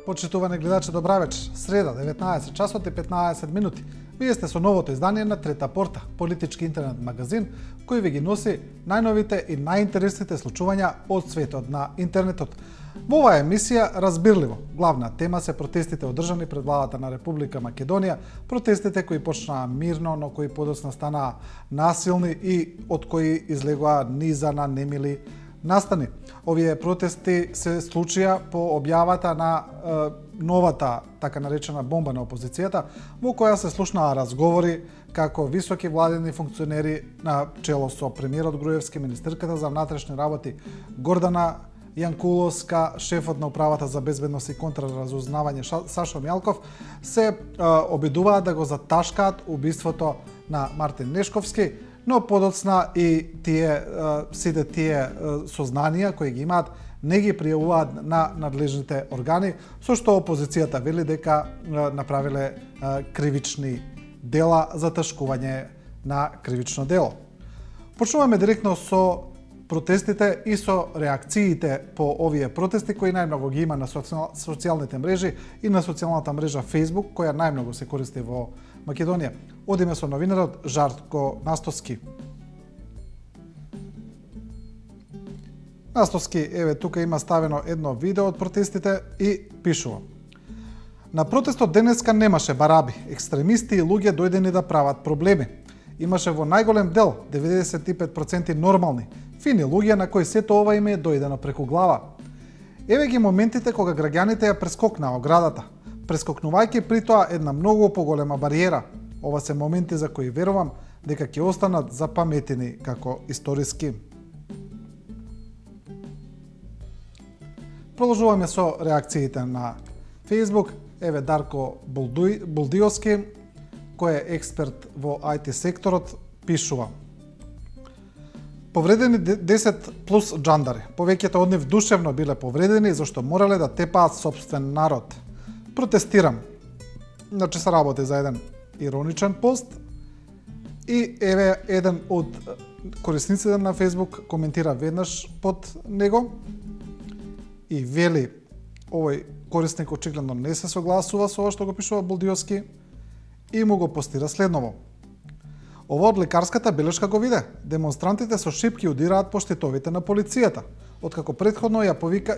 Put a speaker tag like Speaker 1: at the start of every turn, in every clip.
Speaker 1: Почитувани гледачи, добра вечер. Среда, 19 часот и 15 минути. Вие сте со новото издание на Трета порта, политички интернет магазин, кој ви ги носи најновите и најинтересните случувања од светот на интернетот. Во оваа емисија разбирливо, главна тема се протестите одржани пред владата на Република Македонија, протестите кои почнаа мирно, но кои подоцна станаа насилни и од кои излегоа низа на немили настани. Овие протести се случија по објавата на новата, така наречена бомба на опозицијата, во која се слушнаа разговори како високи владени функционери на чело со премиерот Груевски, министерката за внатрешни работи Гордана Јанкуловска, шефот на управата за безбедност и контраразузнавање Сашо Мјалков, се обидуваат да го заташкаат убиството на Мартин Нешковски, но подоцна и сите тие сознанија кои ги имаат не ги пријавуваат на надлежните органи, со што опозицијата вели дека направиле кривични дела за тешкување на кривично дело. Почнуваме директно со протестите и со реакциите по овие протести кои најмногу ги има на социјалните мрежи и на социјалната мрежа Facebook, која најмногу се користи во Македонија. Одиме со новинарот Жарко Настоски. Настоски, еве тука има ставено едно видео од протестите и пишува: на протестот денеска немаше бараби, екстремисти и луѓе дојдени да прават проблеми. Имаше во најголем дел 95% нормални, фини луѓе на кои сето ова им е дојдено преку глава. Еве ги моментите кога граѓаните ја прескокнаа оградата, прескокнувајќи при тоа една многу поголема бариера. Ова се моменти за кои верувам дека ќе останат запаметени како историски. Продолжуваме со реакциите на Facebook. Еве Дарко Булдиовски, кој е експерт во IT секторот, пишува: повредени 10 плюс джандари. Повеќето од нив душевно биле повредени зашто морале да тепаат собствен народ. Протестирам. Значи се работи за еден ироничен пост и еве еден од корисниците на Facebook коментира веднаш под него и вели: овој корисник очигледно не се согласува со ова што го пишува Булдиовски и му го постира следново: ова од лекарската белешка го виде. Демонстрантите со шипки удираат по штитовите на полицијата, откако претходно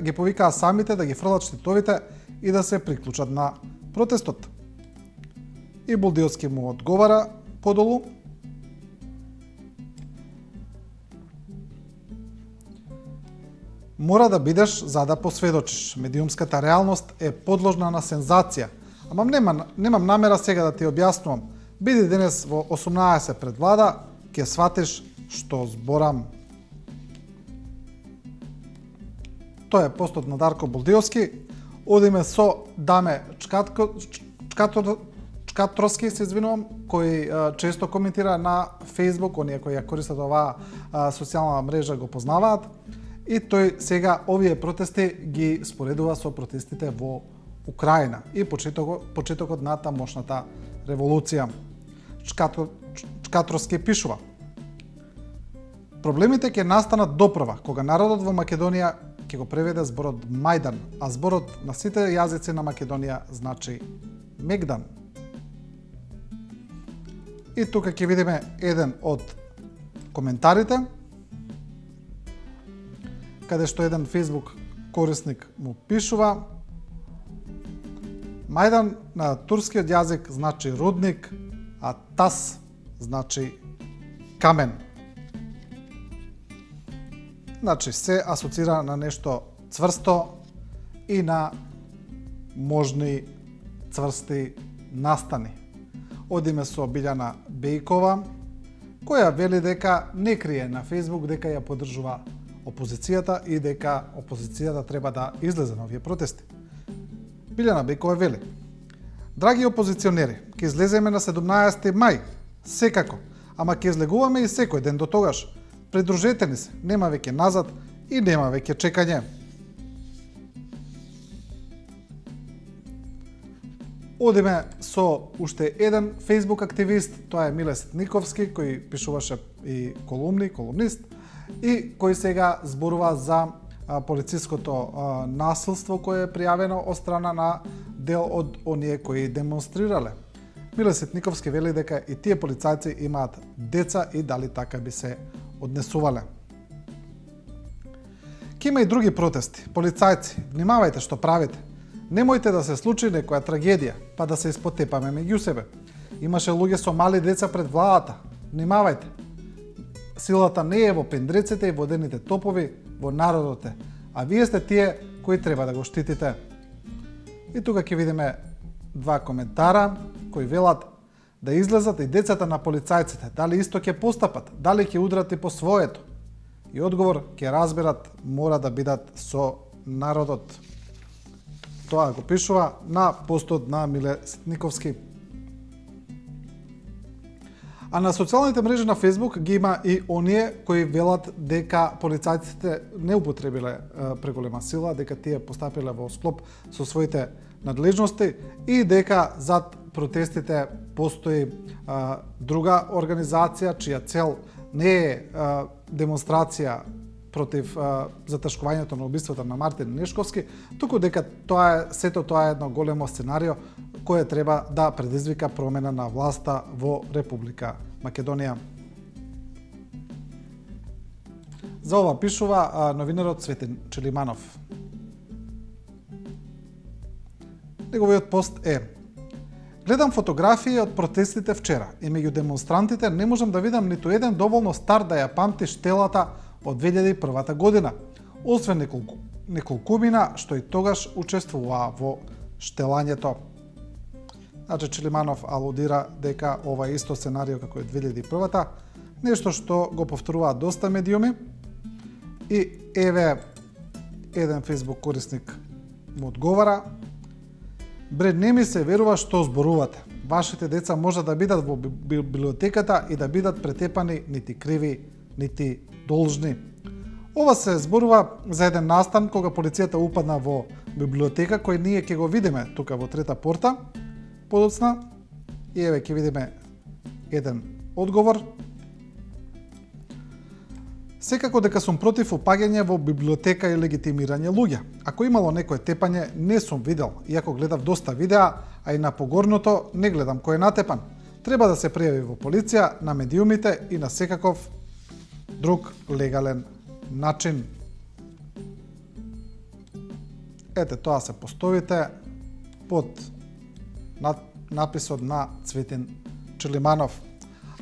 Speaker 1: ги повикаа самите да ги фрлат штитовите и да се приклучат на протестот. И Булдиовски му одговара подолу: мора да бидеш за да посведочиш. Медиумската реалност е подложна на сензација. Ама немам намера сега да ти објаснувам. Биди денес во 18 пред влада, ќе сватиш што зборам. Тоа е постот на Дарко Булдиовски. Одиме со Даме Чкатроски, се извинувам, кој често коментира на Facebook, оние кои ја користат оваа социјална мрежа го познаваат. И тој сега овие протести ги споредува со протестите во Украина и почетокот на тамошната револуција. Чкатроски пишува: проблемите ќе настанат допрва кога народот во Македонија ќе го преведе зборот Мајдан, а зборот на сите јазици на Македонија значи Мегдан. И тука ќе видиме еден од коментарите, каде што еден Facebook корисник му пишува: Мајдан на турскиот јазик значи рудник, а тас значи камен. Значи се асоцира на нешто цврсто и на можни цврсти настани. Одиме со Билјана Бејкова, која вели дека не крие на Facebook дека ја поддржува опозицијата и дека опозицијата треба да излезе на овие протести. Билјана Бејкова вели: драги опозиционери, ќе излеземе на 17 мај, секако, ама ќе излегуваме и секој ден до тогаш. Придружете ни се, нема веќе назад и нема веќе чекање. Одиме со уште еден Facebook активист, тоа е Миле Ситниковски, кој пишуваше и колумнист, и кој сега зборува за полициското насилство кое е пријавено од страна на дел од оние кои демонстрирале. Миле Ситниковски вели дека и тие полицајци имаат деца и дали така би се однесувале. Ке има и други протести. Полицајци, внимавајте што правите. Немојте да се случи некоја трагедија, па да се испотепаме меѓу себе. Имаше луѓе со мали деца пред владата. Внимавајте. Силата не е во пендреците и водените топови, во народот е, а вие сте тие кои треба да го штитите. И тука ќе видиме два коментара кои велат да излезат и децата на полицајците, дали исто ќе постапат, дали ќе удрат и по своето. И одговор ќе разберат, мора да бидат со народот. Тоа го пишува на постот на Миле Ситниковски. А на социјалните мрежи на Facebook ги има и оние кои велат дека полицајците не употребиле преголема сила, дека тие постапиле во склоп со своите надлежности и дека зад протестите постои друга организација чија цел не е демонстрација против затешкувањето на убиството на Мартин Нешковски, туку дека сето тоа е едно големо сценарио кое треба да предизвика промена на власта во Република Македонија. За ова пишува новинарот Цветин Челиманов. Неговиот пост е: гледам фотографии од протестите вчера и меѓу демонстрантите не можам да видам ниту еден доволно стар да ја памти штелата од 2001 година, освен неколкумина што и тогаш учествуваа во штелањето. Значи Челиманов алудира дека ова е исто сценарио како и 2001-та, нешто што го повторуваат доста медиуми и еве еден Facebook корисник му одговара: бре, не ми се верува што зборувате. Вашите деца може да бидат во библиотеката и да бидат претепани нити криви, нити должни. Ова се зборува за еден настан кога полицијата упадна во библиотека кој ние ќе го видиме тука во Трета порта подоцна. И еве ќе видиме еден одговор. Секако дека сум против упаѓање во библиотека и легитимирање луѓе. Ако имало некое тепање, не сум видел, иако гледав доста видеа, а и на погорното не гледам кој е натепан. Треба да се пријави во полиција, на медиумите и на секаков друг легален начин. Ете, тоа се постовите под написот на Цветин Челиманов.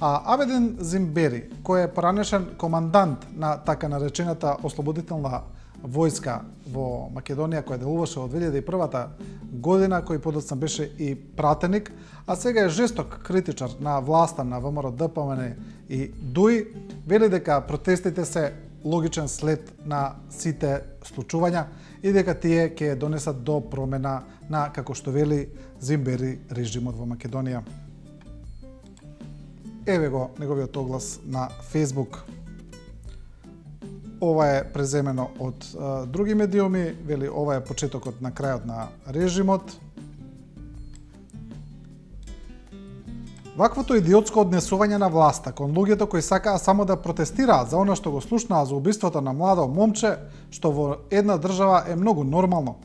Speaker 1: А Абедин Зимбери, кој е поранешен командант на така наречената ослободителна војска во Македонија, која делуваше од 2001 година, кој подоцна беше и пратеник, а сега е жесток критичар на власта на ВМРО ДПМН и ДУИ, вели дека протестите се логичен след на сите случувања и дека тие ќе донесат до промена на, како што вели Зимбери, режимот во Македонија. Еве го неговиот оглас на Facebook. Ова е преземено од други медиуми, вели ова е почетокот на крајот на режимот. Ваквото идиотско однесување на власта кон луѓето кои сакаа само да протестираат за она што го слушнаа за убиството на младо момче, што во една држава е многу нормално.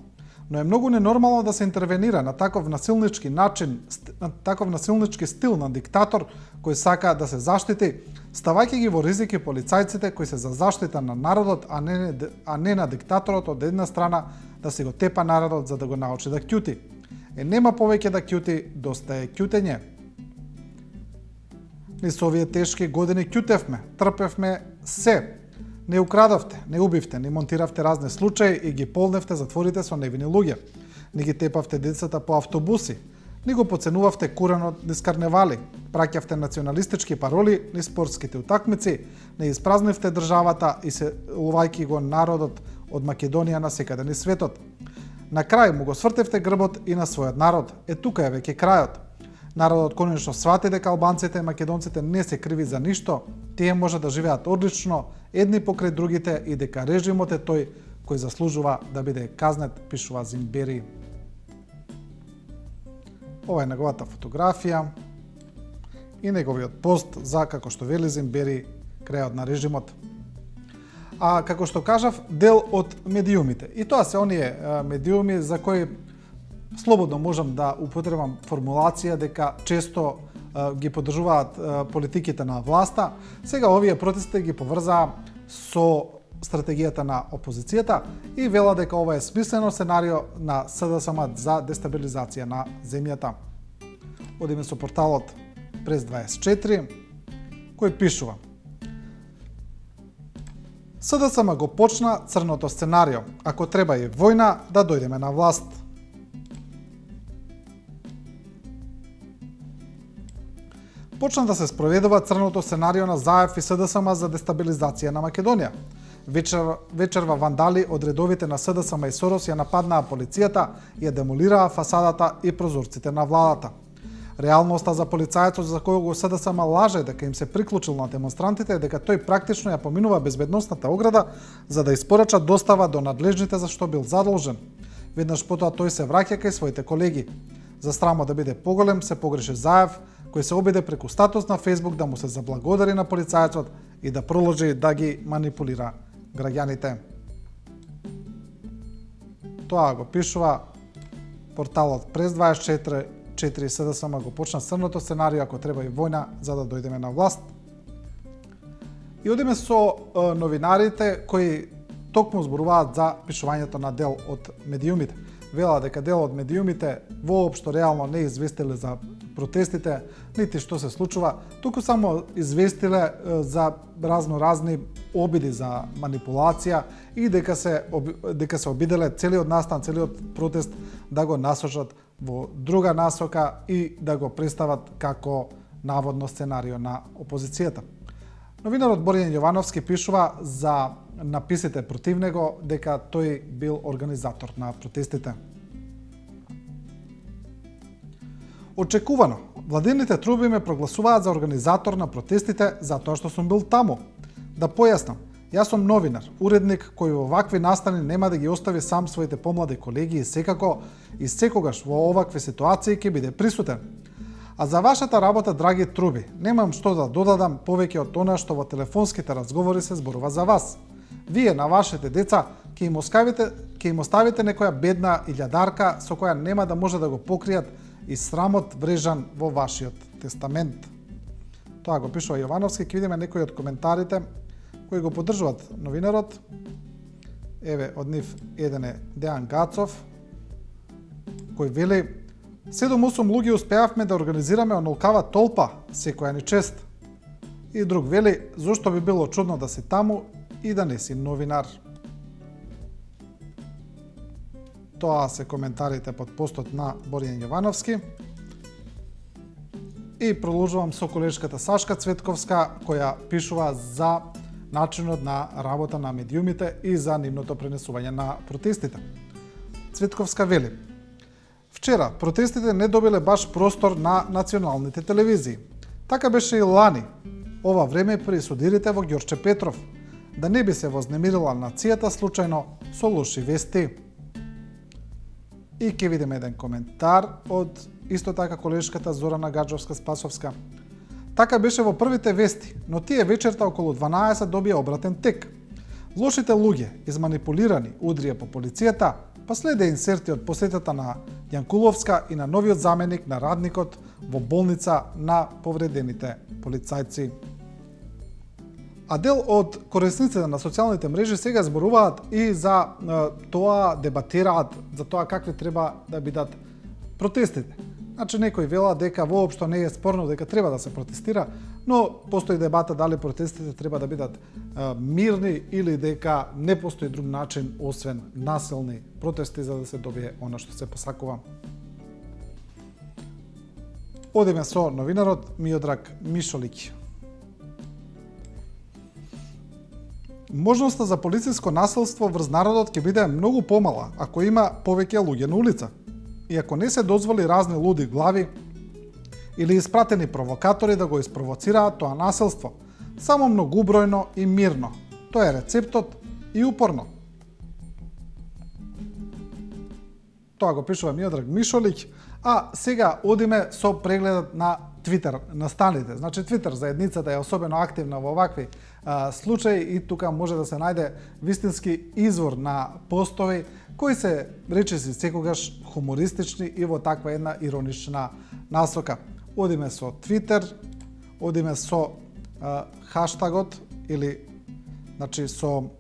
Speaker 1: Но е многу ненормално да се интервенира на таков насилнички начин, на таков насилнички стил на диктатор кој сака да се заштити, ставајќи ги во ризики полицајците кои се за заштита на народот, а не на диктаторот од една страна да си го тепа народот за да го научи да ќути. Нема повеќе да ќути, доста е ќутење. Низ овие тешки години ќутевме, трпевме се. Не украдовте, не убивте, не монтиравте разни случаи и ги полневте затворите со невини луѓе. Не ги тепавте децата по автобуси, не го поценувавте куранот низ карневали, праќавте националистички пароли низ спортските утакмици, не испразнивте државата и се лувајки го народот од Македонија на секаде низ светот. На крај му го свртевте грбот и на својот народ. Тука е веќе крајот. Народот конечно свати дека албанците и македонците не се криви за ништо, тие може да живеат одлично едни покрај другите и дека режимот е тој кој заслужува да биде казнет, пишува Зимбери. Ова е неговата фотографија и неговиот пост за, како што вели Зимбери, крајот на режимот. а како што кажав, дел од медиумите. И тоа се оние медиуми за кои слободно можам да употребам формулација дека често ги поддржуваат политиките на власта. Сега овие протести ги поврзаа со стратегијата на опозицијата и вела дека ова е смислено сценарио на СДСМ за дестабилизација на земјата. Одиме со порталот Прес24, кој пишува: СДСМ го почна црното сценарио. Ако треба и војна, да дојдеме на власт. Почна да се спроведува црното сценарио на ЗАЕФ и СДСМ за дестабилизација на Македонија. Вечерва вандали од редовите на СДСМ и Сорос ја нападнаа полицијата, ја демолираа фасадата и прозорците на владата. Реалноста за полицајецот за кој СДСМ лаже дека им се приклучил на демонстрантите е дека тој практично ја поминува безбедносната ограда за да испорача достава до надлежните за што бил задолжен. Веднаш потоа тој се враќа кај своите колеги. За срамо да биде поголем се погреши ЗАЕФ, кој се обиде преку статус на Facebook да му се заблагодари на полицајецот и да продолжи да ги манипулира граѓаните. Тоа го пишува порталот Прес24. СДСМ го почна црното сценарио, ако треба и војна за да дојдеме на власт. И одиме со новинарите кои токму зборуваат за пишувањето на дел од медиумите. Вела дека дел од медиумите воопшто реално не известиле за протестите, нити што се случува, туку само известиле за разни обиди за манипулација и дека се обиделе целиот настан, целиот протест да го насочат во друга насока и да го представат како наводно сценарио на опозицијата. Новинарот Боријан Јовановски пишува за написите против него дека тој бил организатор на протестите. Очекувано, владините труби ме прогласуваат за организатор на протестите затоа што сум бил таму. Да појаснам, јас сум новинар, уредник кој во вакви настани нема да ги остави сам своите помлади колеги и секако и секогаш во овакви ситуации ќе биде присутен. А за вашата работа, драги труби, немам што да додадам повеќе од она што во телефонските разговори се зборува за вас. Вие на вашите деца ќе им оставите некоја бедна илјадарка со која нема да може да го покријат и срамот врежан во вашиот тестамент. Тоа го пишува Јовановски, ќе видиме некои од коментарите кои го поддржуват новинарот. Еве, од нив еден е Дејан Гацов, кој вели: 7-8 луѓе успеавме да организираме онолкава толпа, секоја ни чест. И друг вели: зошто би било чудно да си таму и да не си новинар. Тоа се коментарите под постот на Боријан Јовановски. И продолжувам со колешката Сашка Цветковска, која пишува за начинот на работа на медиумите и за нивното пренесување на протестите. Цветковска вели: вчера протестите не добиле баш простор на националните телевизии. Така беше и лани. Ова време при судирите во Ѓорче Петров. Да не би се вознемирила нацијата случајно со лоши вести. И ќе видиме еден коментар од исто така колешката Зорана Гаджовска-Спасовска. Така беше во првите вести, но тие вечерта околу 12 добија обратен тек. Лошите луѓе, изманипулирани, удрија по полицијата, па следе инсерти од посетата на Јанкуловска и на новиот заменик на радникот во болница на повредените полицајци. А дел од корисниците на социјалните мрежи сега зборуваат и за тоа, дебатираат за тоа какви треба да бидат протестите. Значи, некои вела дека воопшто не е спорно дека треба да се протестира, но постои дебата дали протестите треба да бидат мирни или дека не постои друг начин освен насилни протести за да се добие она што се посакува. Одиме со новинарот Миодраг Мишолиќ. Можноста за полициско насилство врз народот ќе биде многу помала ако има повеќе луѓе на улица. И ако не се дозволи разни луди глави или испратени провокатори да го испровоцираат тоа насилство, само многубројно и мирно. Тоа е рецептот и упорно. Тоа го пишува Миодраг Мишолиќ, а сега одиме со прегледот на Твитер настаните. Значи Твитер заедницата е особено активна во овакви случаи и тука може да се најде вистински извор на постови кои се речиси секогаш хумористични и во таква една иронична насока. Одиме со Твитер, одиме со хаштагот или значи со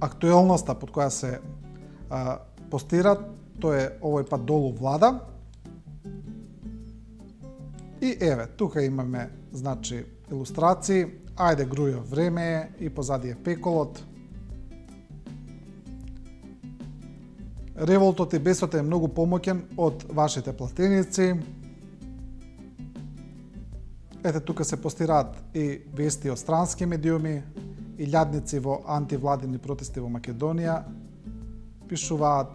Speaker 1: актуелноста под која се постира, тоа е овој пат долу влада. И еве, тука имаме значи илустрации, ајде Грујо време е и позади е пеколот. Револтот и бесот е многу помоќен од вашите платеници. Ете, тука се постираат и вести од странски медиуми, и лјадници во антивладини протести во Македонија. Пишуваат.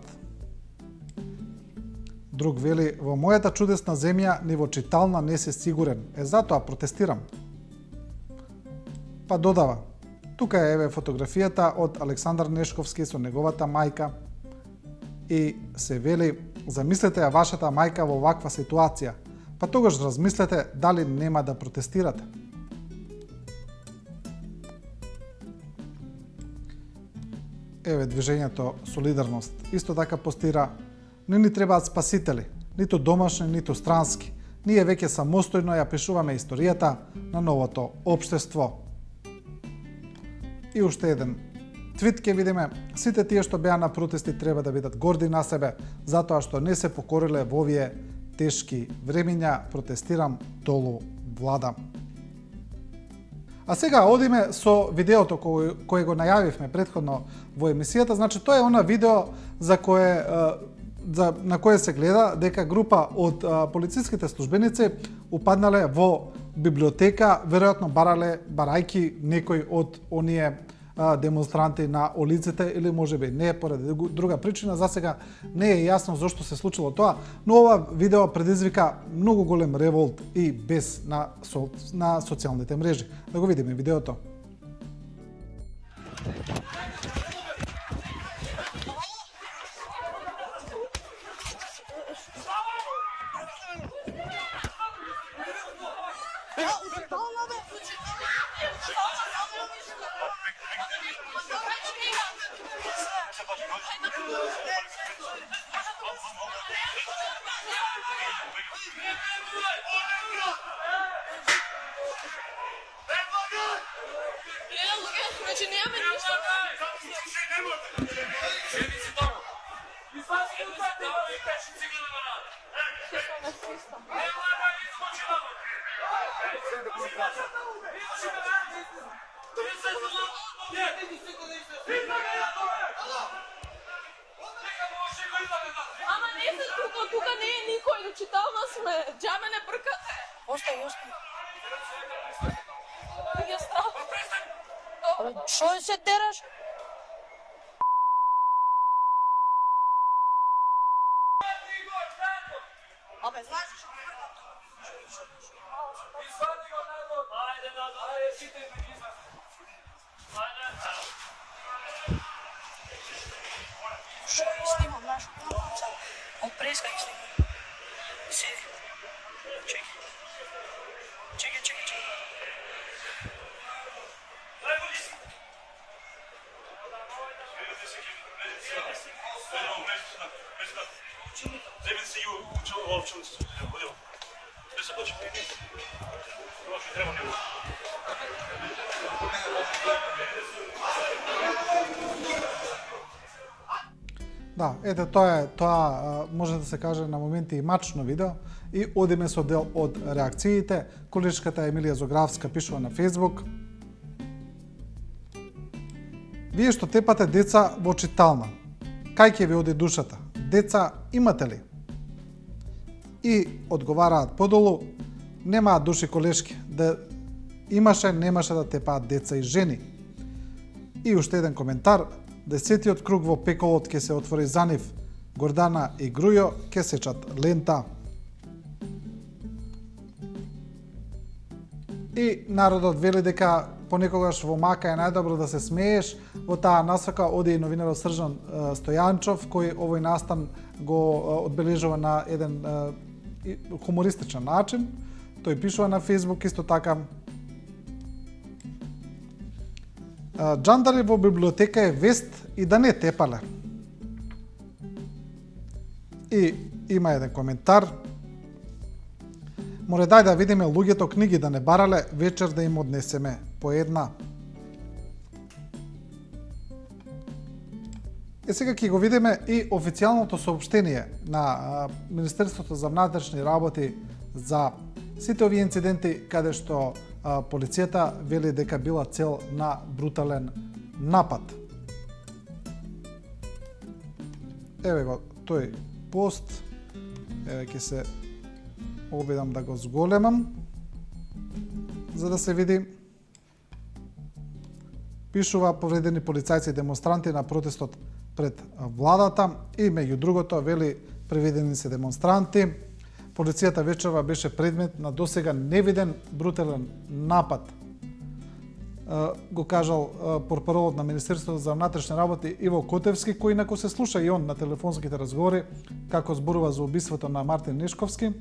Speaker 1: Друг вели, во мојата чудесна земја ни во читална не се сигурен. Затоа протестирам. Па додава. Тука е еве фотографијата од Александар Нешковски со неговата мајка. И се вели, замислете ја вашата мајка во ваква ситуација. Па тогаш размислете дали нема да протестирате. Еве движењето Солидарност исто така постира: не ни требаат спасители, ниту домашни, ниту странски. Ние веќе самостојно ја пишуваме историјата на новото општество. И уште еден твит ќе видиме: сите тие што беа на протести треба да бидат горди на себе, затоа што не се покориле во овие тешки времиња. Протестирам, долу влада. А сега одиме со видеото кое го најавивме претходно во емисијата. Значи, тоа е она видео за кое на кое се гледа дека група од полициските службеници упаднале во библиотека, веројатно барајки некој од оние демонстранти на улиците, или можеби не поради друга причина. За сега не е јасно зошто се случило тоа, но ова видео предизвика многу голем револт и бес на социјалните мрежи. Да го видиме видеото.
Speaker 2: Значи нямаме нищо. Ама не се тука не е никој, до читална сме. Джаме не бркате.
Speaker 3: Остай.
Speaker 2: Ја страх.
Speaker 3: Шо се тераш? Абе, знаеш?
Speaker 4: Извади го надвор. Ајде, сите ги извади. Ајде.
Speaker 3: Шо ги снимам, знаеш? Од преска ги снимам. Седи. Чекай.
Speaker 1: Да, ете тоа може да се каже на моменти и мачно видео, и одиме со дел од реакциите. Колешката Емилија Зографска пишува на Facebook: вие што тепате деца во читална, кај ќе ви оди душата? Деца имате ли? И одговараат подолу: немаат души колешки, да имаше, немаше да тепаат деца и жени. И уште еден коментар: 10-тиот круг во пеколот ќе се отвори за нив. Гордана и Грујо ќе сечат лента. И народот вели дека понекогаш во мака е најдобро да се смееш. Во таа насока оди и новинарот Срđan Стојанчов, кој овој настан го одбележува на еден хумористичен начин. Тој пишува на Facebook исто така. Джандари во библиотека е вест и да не тепале. И има еден коментар. Море дај да видиме луѓето книги да не барале, вечер да им однесеме по една. Сега ќе го видиме и официјалното соопштение на Министерството за внатрешни работи за сите овие инциденти каде што полицијата вели дека била цел на брутален напад. Еве го тој пост. Еве ќе се обидам да го зголемам за да се види. Пишува повредени полицајци и демонстранти на протестот пред владата и меѓу другото вели приведени се демонстранти. Полицијата вечерва беше предмет на досега невиден брутален напад. Го кажал портпаролот на Министерството за внатрешни работи Иво Котевски, кој инаку се слуша и он на телефонските разговори како зборува за убиството на Мартин Нешковски.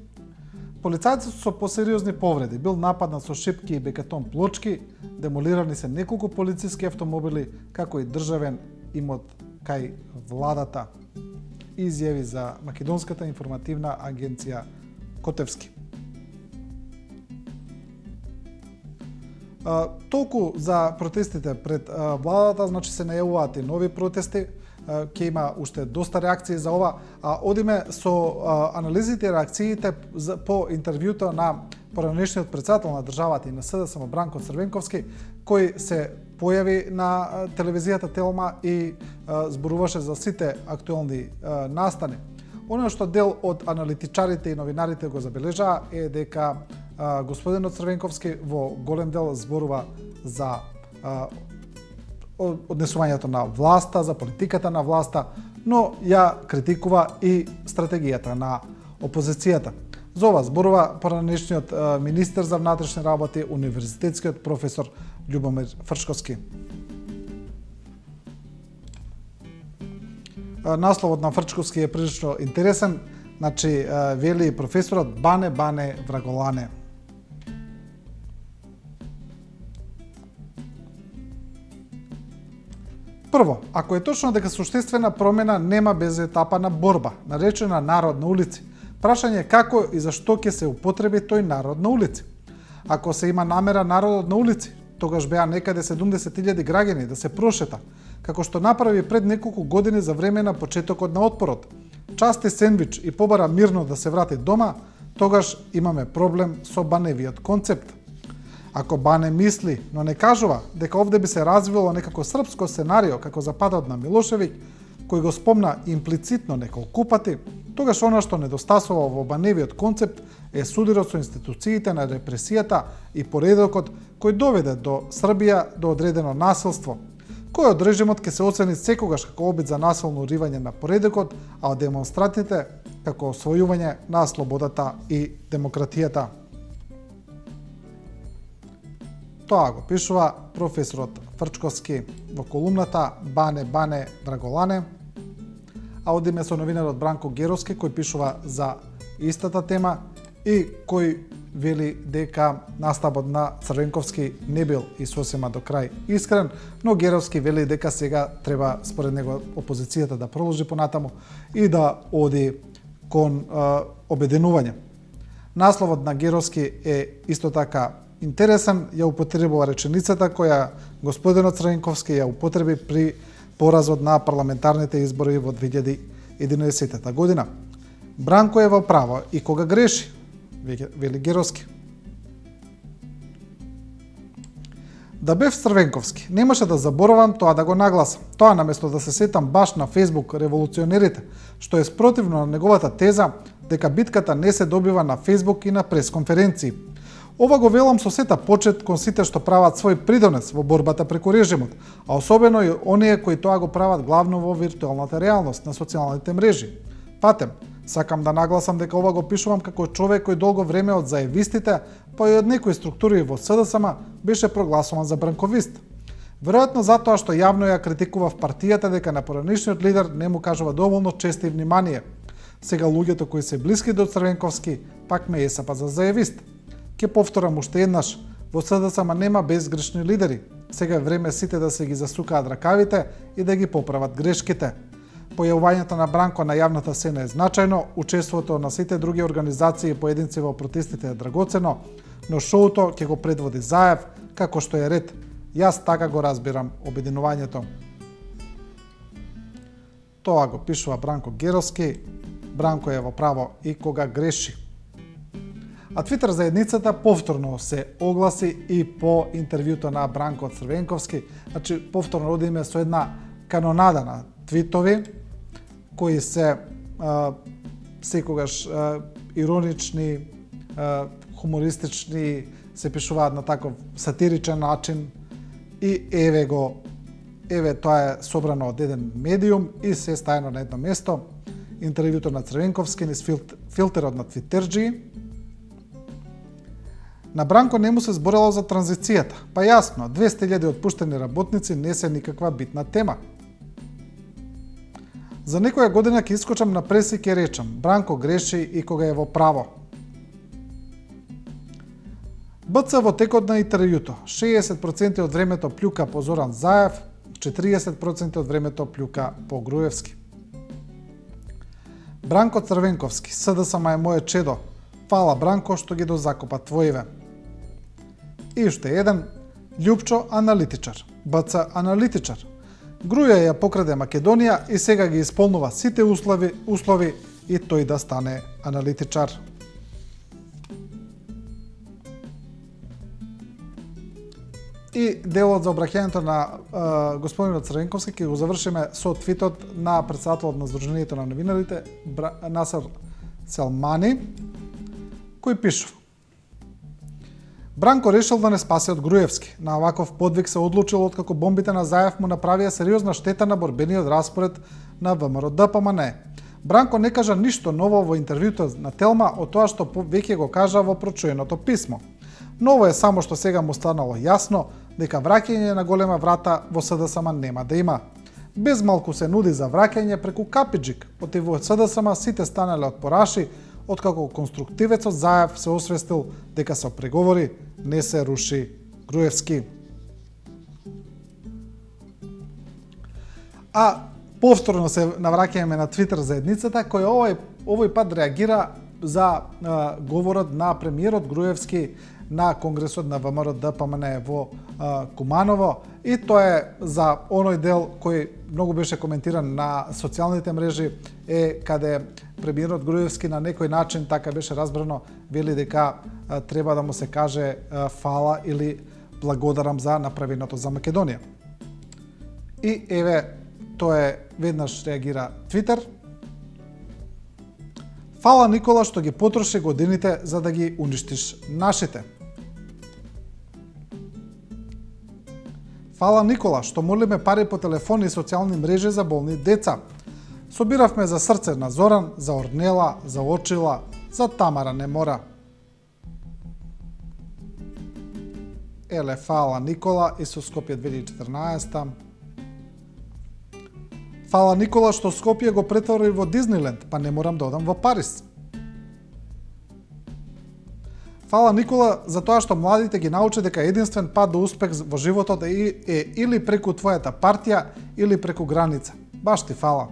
Speaker 1: Полицајците со посериозни повреди. Бил нападнат со шипки и бекатон плочки, демолирани се неколку полициски автомобили, како и државен имот кај владата. Изјави за Македонската информативна агенција Котевски. Толку за протестите пред владата, значи се најавуваат и нови протести, ќе има уште доста реакции за ова, одиме со анализите и реакциите по интервјуто на поранешниот председател на државата и на СДСМ Бранко Црвенковски, кој се појави на телевизијата Телма и зборуваше за сите актуелни настани. Оно што дел од аналитичарите и новинарите го забележаа е дека господинот Црвенковски во голем дел зборува за однесувањето на власта, за политиката на власта, но ја критикува и стратегијата на опозицијата. За ова зборува поранешниот министер за внатрешни работи, универзитетскиот професор Љубомир Фрчковски. Насловот на Фрчковски е прилично интересен, значи вели професорот бане враголане. Прво, ако е точно дека суштествена промена нема без етапа на борба, наречена народ на улици, прашање е како и зашто ќе се употреби тој народ на улици. Ако се има намера народот на улици, тогаш беа некаде 70.000 граѓани да се прошета, како што направи пред неколку години за време на почетокот на отпорот. Части сендвич и побара мирно да се врати дома, тогаш имаме проблем со баневиот концепт. Ако Бане мисли, но не кажува дека овде би се развило некако српско сценарио како за падот на Милошевиќ, кој го спомна имплицитно неколку пати, тогаш она што недостасува во Баневиот концепт е судирот со институциите на репресијата и поредокот кој доведе до Србија до одредено насилство, кој од режимот ќе се оцени секогаш како обид за насилно уривање на поредокот, а од демонстрантите како освојување на слободата и демократијата. Тоа го пишува професорот Фрчковски во колумната Бане враголане, а одиме со новинарот Бранко Геровски кој пишува за истата тема и кој вели дека наставот на Црвенковски не бил и сосема до крај искрен, но Геровски вели дека сега треба според него опозицијата да продолжи понатаму и да оди кон обединување. Насловот на Геровски е исто така интересен, ја употребува реченицата која господинот Црвенковски ја употреби при поразот на парламентарните избори во 2011 година. Бранко е во право и кога греши, вели Геровски. Да бев Црвенковски, немаше да заборавам тоа да го нагласам. Тоа наместо да се сетам баш на Facebook револуционерите, што е спротивно на неговата теза дека битката не се добива на Facebook и на пресконференции. Ова го велам со сета почет кон сите што прават свој придонес во борбата преку режимот, а особено и оние кои тоа го прават главно во виртуелната реалност на социјалните мрежи. Патем, сакам да нагласам дека ова го пишувам како човек кој долго време од заевистите, па и од некои структури во СДСМ беше прогласуван за бранковист. Веројатно затоа што јавно ја критикува в партијата дека на поранешниот лидер не му кажува доволно чест и внимание. Сега луѓето кои се блиски до Црвенковски пак ме есапа за заевист. Ке повторам уште еднаш, во СДСМ нема безгрешни лидери. Сега е време сите да се ги засукаат ракавите и да ги поправат грешките. Појавувањето на Бранко на јавната сцена е значајно, учеството на сите други организации и поединци во протестите е драгоцено, но шоуто ќе го предводи Заев, како што е ред. Јас така го разбирам обединувањето. Тоа го пишува Бранко Геровски. Бранко е во право и кога греши. А Твитер заедницата повторно се огласи и по интервјуто на Бранко Црвенковски. Значи, повторно одиме со една канонада на твитови, кои се секогаш иронични, хумористични, се пишуваат на таков сатиричен начин и еве тоа е собрано од еден медиум и се стајано на едно место. Интервјуто на Црвенковски низ филтерот на Твитерџи. На Бранко не му се зборело за транзицијата. Па јасно, 200.000 отпуштени работници не се никаква битна тема. За некоја година ќе искочам на преси и ќе речам, Бранко греши и кога е во право. БЦ во текот на интервјуто, 60% од времето плюка по Зоран Заев, 40% од времето плюка по Груевски. Бранко Црвенковски, СДСМ е моје чедо. Фала Бранко што ги дозакопа твоиве. И уште еден, Љупчо аналитичар, БЦ аналитичар. Груја ја покраде Македонија и сега ги исполнува сите услови и тој да стане аналитичар. И делот за обраќањето на господинот Црвенковски ќе го завршиме со твитот на претседателот на Сдруженијето на новинарите Насер Селмани, кој пишува: Бранко решил да не спаси од Груевски. На оваков подвиг се одлучил откако бомбите на Заев му направија сериозна штета на борбениот распоред на ВМРО ДПМН. Бранко не кажа ништо ново во интервјуто на Телма од тоа што веќе го кажа во прочуеното писмо. Ново е само што сега му станало јасно дека враќање на голема врата во СДСМ нема да има. Без малку се нуди за враќање преку Капиџик, оти во СДСМ сите станале отпораши, откако конструктивецот Заев се освестил дека со преговори не се руши Груевски. А повторно се навраќаме на Твитер заедницата, која овој пат реагира за говорот на премиерот Груевски на Конгресот на ВМРО ДПМН во Куманово, и тоа е за оној дел кој многу беше коментиран на социјалните мрежи, каде премиерот Груевски на некој начин, така беше разбрано, вели дека треба да му се каже фала или благодарам за направеното за Македонија. И еве, тоа е, веднаш реагира Твитер. Фала Никола што ги потроши годините за да ги уништиш нашите. Фала Никола што молиме пари по телефони и социјални мрежи за болни деца. Собиравме за срце на Зоран, за Орнела, за Очила, за Тамара не мора. Еле, фала Никола и со Скопје 2014. Фала Никола што Скопје го претвори во Дизниленд, па не морам да одам во Париз. Фала Никола за тоа што младите ги научи дека единствен пат до успех во животот е или преку твојата партија или преку граница. Баш ти фала.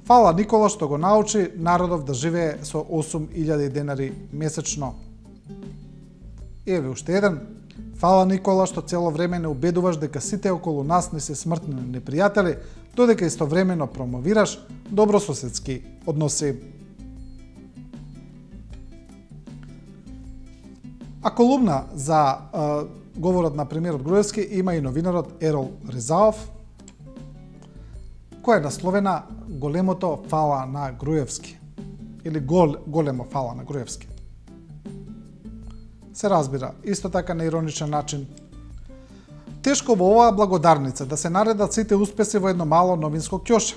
Speaker 1: Фала Никола што го научи народов да живее со 8.000 денари месечно. Еве уште еден. Фала Никола што цело време не убедуваш дека сите околу нас не се смртни непријатели, додека истовремено промовираш добрососедски односи. А колумна за говорот на премиерот Груевски има и новинарот Ерол Ризаов, која е насловена "Големото фала на Груевски" или "Големо фала на Груевски". Се разбира, исто така на ироничен начин. Тешко во оваа благодарница да се наредат сите успеси во едно мало новинско ќоше.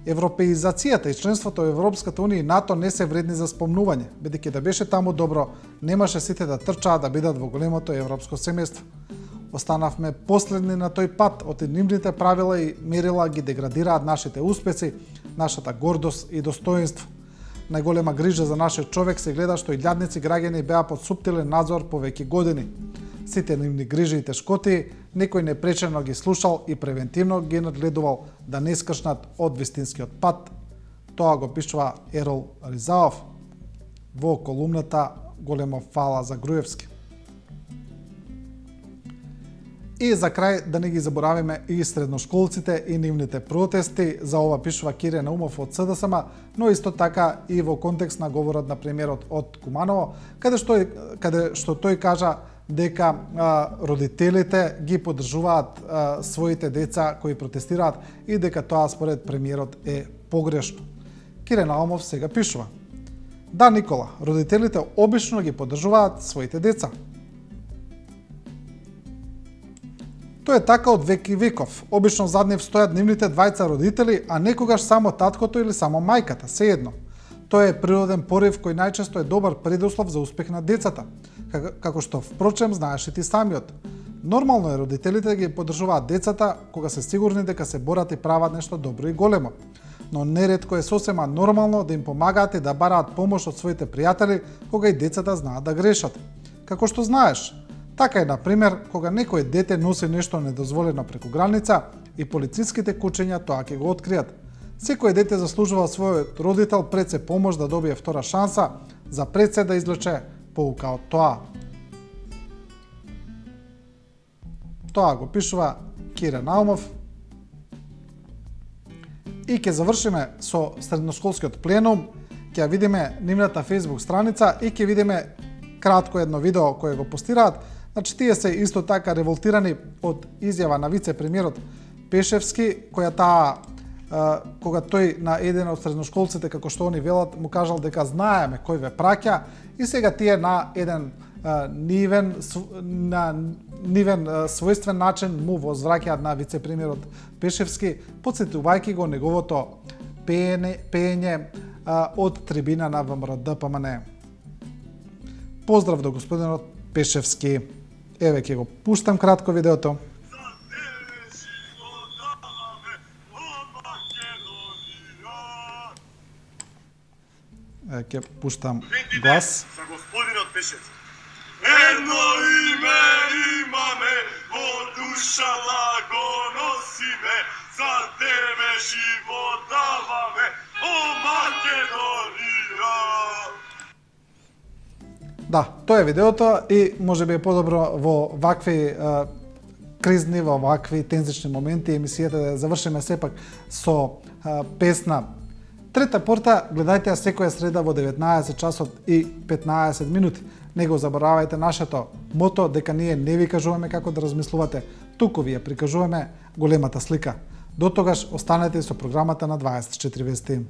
Speaker 1: Европеизацијата и членството во Европската унија и НАТО не се вредни за спомнување, бидејќи да беше таму добро, немаше сите да трчаат да бидат во големото европско семејство. Останавме последни на тој пат, нивните правила и мерила ги деградираат нашите успеси, нашата гордост и достоинство. Најголема грижа за нашиот човек се гледа што илјадници граѓани беа под суптилен надзор повеќе години. Сите нивни грижи и тешкоти некој непречено ги слушал и превентивно ги надгледувал да не скршнат од вистинскиот пат. Тоа го пишува Ерол Ризаов во колумната Големо фала за Груевски. И за крај да не ги заборавиме и средношколците и нивните протести, за ова пишува Кире Наумов од СДСМ, но исто така и во контекст на говорот на премиерот од Куманово, каде што тој кажа дека родителите ги поддржуваат своите деца кои протестираат и дека тоа според премиерот е погрешно. Кире Наумов сега пишува: Да, Никола, родителите обично ги поддржуваат своите деца. Тоа е така од век и веков. Обично зад нив стојат нивните двајца родители, а некогаш само таткото или само мајката, сеедно. Тоа е природен порив кој најчесто е добар предуслов за успех на децата, како што впрочем знаеш и ти самиот. Нормално е родителите да ги поддржуваат децата кога се сигурни дека се борат и прават нешто добро и големо. Но неретко е сосема нормално да им помагаат и да бараат помош од своите пријатели кога и децата знаат да грешат. Како што знаеш, така е, например, кога некој дете носи нешто недозволено преку граница и полициските кучења тоа ќе го откријат. Секој дете заслужува својот родител пред се помош да добие втора шанса, за пред се да извлече поука од тоа. Тоа го пишува Кире Наумов. И ќе завршиме со средношколскиот пленум, ќе ја видиме нивната Facebook страница и ќе видиме кратко едно видео кое го постираат. Значи, тие се исто така револтирани од изјава на вице-премиерот Пешевски, која таа, кога тој на еден од средношколците, како што они велат, му кажал дека знаеме кој ве праќа, и сега тие на еден нивен својствен начин му возвраќаат на вице-премиерот Пешевски, подсетувајќи го неговото пеење од трибина на ВМРО-ДПМН. Поздрав до господинот Пешевски. Еве ќе го пуштам кратко видеото. Ќе пуштам глас.
Speaker 5: За господинот Пешевски. Едно име имаме, во душава го носиме, за тебе живот даваме, о Македонија!
Speaker 1: Да, тоа е видеото и може би е подобро во вакви кризни, во вакви тензични моменти емисијата да завршиме сепак со песна. Трета порта, гледајте ја секоја среда во 19 часот и 15 минути. Не го заборавајте нашето мото дека ние не ви кажуваме како да размислувате, туку ви ја прикажуваме големата слика. До тогаш останете со програмата на 24 вести.